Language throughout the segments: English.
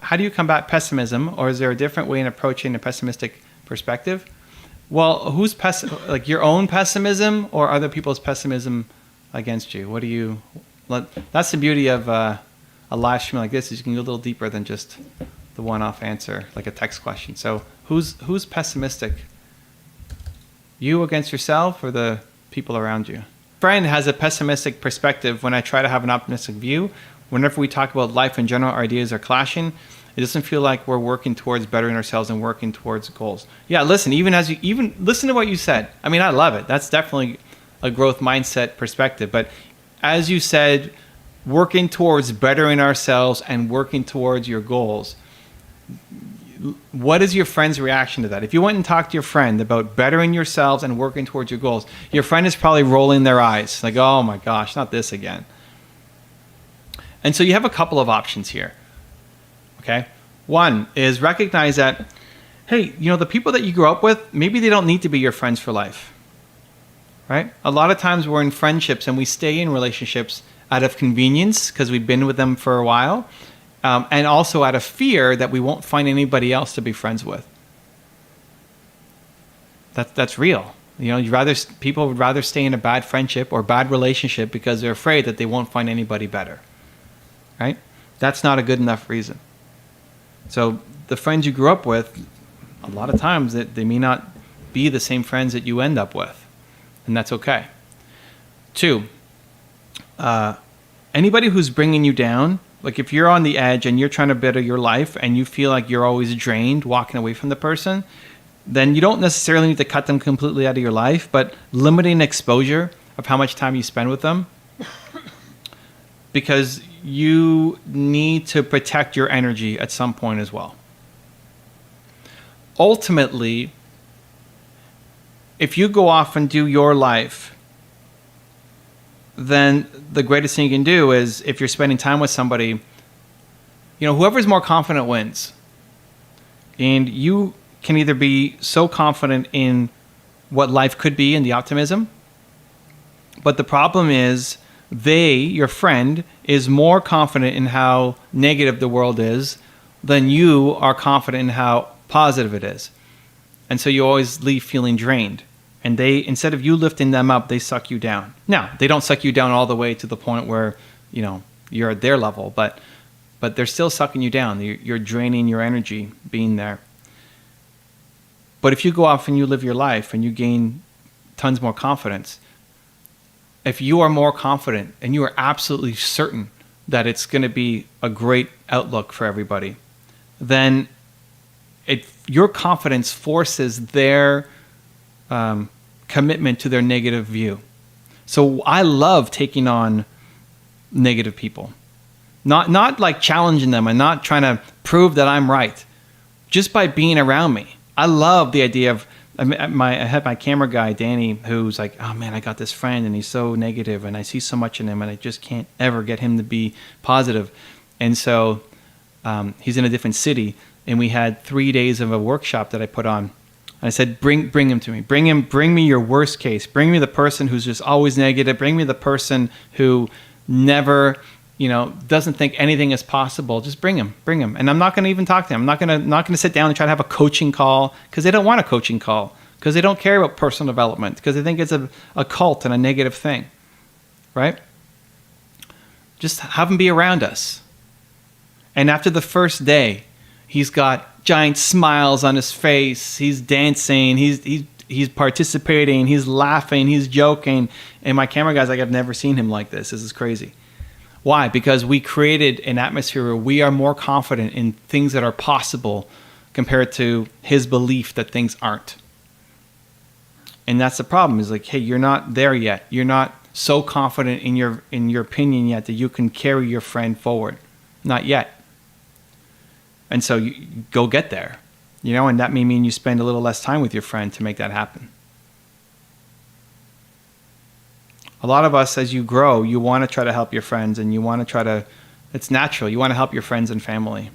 how do you combat pessimism, or is there a different way in approaching a pessimistic perspective? Well, like your own pessimism or other people's pessimism against you? What do you? That's the beauty of a live stream like this, is you can go a little deeper than just the one-off answer, like a text question. So who's pessimistic? You against yourself, or the people around you? Friend has a pessimistic perspective when I try to have an optimistic view. Whenever we talk about life in general, our ideas are clashing. It doesn't feel like we're working towards bettering ourselves and working towards goals. Yeah, listen, even listen to what you said. I mean, I love it. That's definitely a growth mindset perspective. But as you said, working towards bettering ourselves and working towards your goals, what is your friend's reaction to that? If you went and talked to your friend about bettering yourselves and working towards your goals, your friend is probably rolling their eyes like, oh my gosh, not this again. And so you have a couple of options here. Okay. One is recognize that, hey, the people that you grew up with, maybe they don't need to be your friends for life. Right? A lot of times we're in friendships and we stay in relationships out of convenience because we've been with them for a while. And also out of fear that we won't find anybody else to be friends with. That's real. People would rather stay in a bad friendship or bad relationship because they're afraid that they won't find anybody better. Right? That's not a good enough reason. So the friends you grew up with, a lot of times they may not be the same friends that you end up with. And that's okay. 2, anybody who's bringing you down, like if you're on the edge and you're trying to better your life and you feel like you're always drained walking away from the person, then you don't necessarily need to cut them completely out of your life, but limiting exposure of how much time you spend with them, because you need to protect your energy at some point as well. Ultimately, if you go off and do your life, then the greatest thing you can do is, if you're spending time with somebody, whoever's more confident wins. And you can either be so confident in what life could be and the optimism, but the problem is your friend, is more confident in how negative the world is than you are confident in how positive it is. And so you always leave feeling drained. And instead of you lifting them up, they suck you down. Now, they don't suck you down all the way to the point where, you're at their level, but they're still sucking you down. You're draining your energy being there. But if you go off and you live your life and you gain tons more confidence, if you are more confident and you are absolutely certain that it's going to be a great outlook for everybody, then your confidence forces their commitment to their negative view. So I love taking on negative people, not like challenging them and not trying to prove that I'm right, just by being around me. I love the idea of, I had my camera guy, Danny, who's like, oh man, I got this friend and he's so negative and I see so much in him and I just can't ever get him to be positive. And so he's in a different city, and we had 3 days of a workshop that I put on. And I said, bring him to me. Bring me your worst case. Bring me the person who's just always negative. Bring me the person who never, doesn't think anything is possible. Just bring him. And I'm not going to even talk to him. I'm not going to sit down and try to have a coaching call, because they don't want a coaching call, because they don't care about personal development, because they think it's a cult and a negative thing, right? Just have him be around us. And after the first day, he's got giant smiles on his face. He's dancing. He's participating. He's laughing. He's joking. And my camera guy's like, I've never seen him like this. This is crazy. Why? Because we created an atmosphere where we are more confident in things that are possible compared to his belief that things aren't. And that's the problem, is like, hey, you're not there yet. You're not so confident in your opinion yet that you can carry your friend forward. Not yet. And so you go get there, and that may mean you spend a little less time with your friend to make that happen. A lot of us, as you grow, you want to try to help your friends, and you want to it's natural. You want to help your friends and family,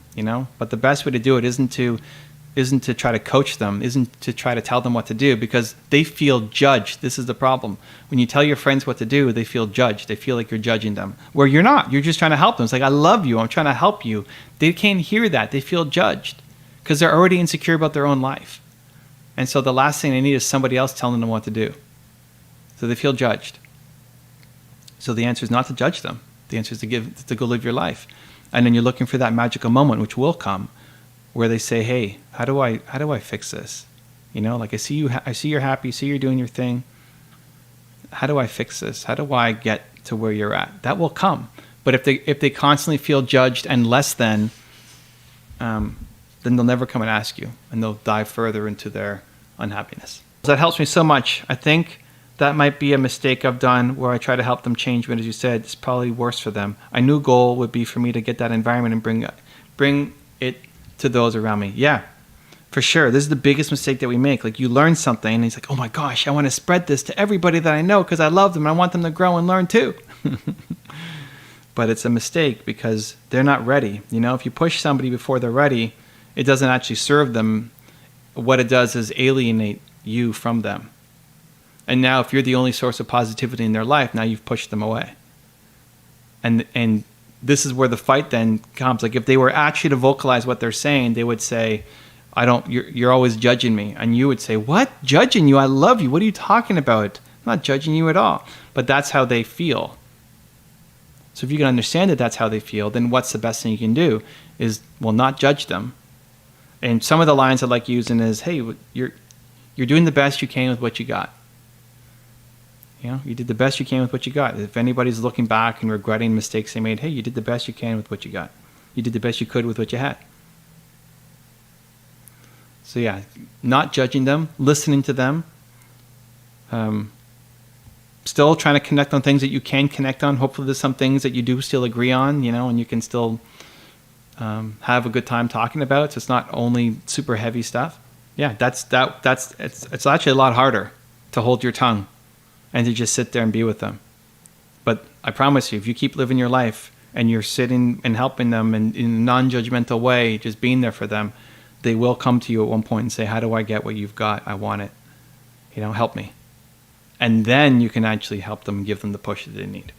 But the best way to do it isn't to isn't to try to coach them, isn't to try to tell them what to do, because they feel judged. This is the problem. When you tell your friends what to do, they feel judged. They feel like you're judging them, where you're not. You're just trying to help them. It's like, I love you. I'm trying to help you. They can't hear that. They feel judged because they're already insecure about their own life. And so the last thing they need is somebody else telling them what to do. So they feel judged. So the answer is not to judge them. The answer is to go live your life. And then you're looking for that magical moment, which will come, where they say, hey, how do I fix this? You know, like I see you're happy, see you're doing your thing. How do I fix this? How do I get to where you're at? That will come. But if they constantly feel judged and less than, then they'll never come and ask you, and they'll dive further into their unhappiness. That helps me so much. I think that might be a mistake I've done where I try to help them change, but as you said, it's probably worse for them. A new goal would be for me to get that environment and bring it to those around me. Yeah, for sure. This is the biggest mistake that we make. Like, you learn something and it's like, oh my gosh, I want to spread this to everybody that I know because I love them and I want them to grow and learn too. But it's a mistake because they're not ready. You know, if you push somebody before they're ready, it doesn't actually serve them. What it does is alienate you from them. And now if you're the only source of positivity in their life, now you've pushed them away. And this is where the fight then comes. Like, if they were actually to vocalize what they're saying, they would say, you're always judging me. And you would say, what? Judging you? I love you. What are you talking about? I'm not judging you at all. But that's how they feel. So if you can understand that that's how they feel, then what's the best thing you can do is, well, not judge them. And some of the lines I like using is, hey, you're doing the best you can with what you got. You know, you did the best you can with what you got. If anybody's looking back and regretting mistakes they made, hey, you did the best you can with what you got. You did the best you could with what you had. So yeah, not judging them, listening to them, still trying to connect on things that you can connect on. Hopefully there's some things that you do still agree on, you know, and you can still have a good time talking about it. So it's not only super heavy stuff. Yeah, it's actually a lot harder to hold your tongue and to just sit there and be with them. But I promise you, if you keep living your life and you're sitting and helping them in a non-judgmental way, just being there for them, they will come to you at one point and say, how do I get what you've got? I want it. You know, help me. And then you can actually help them and give them the push that they need.